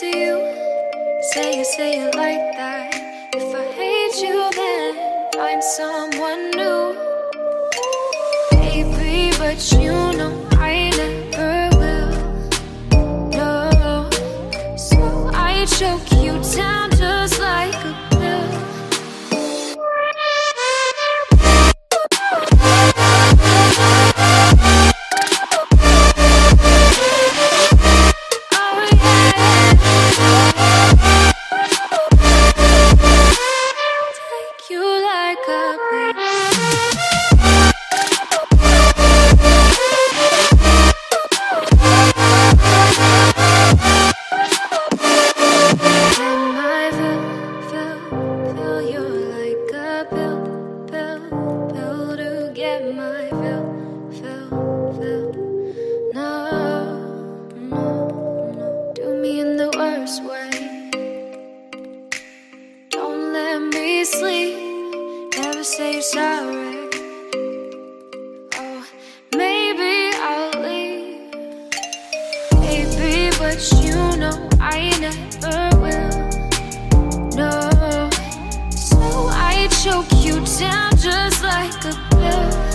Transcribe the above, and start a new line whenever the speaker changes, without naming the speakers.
to you. Say it like that. If I hate you, then find someone new. Baby, but you know I never will. No, so I choke you down just like a pill. Say sorry. Oh, maybe I'll leave. Baby, but you know I never will. No, so I choke you down just like a pill.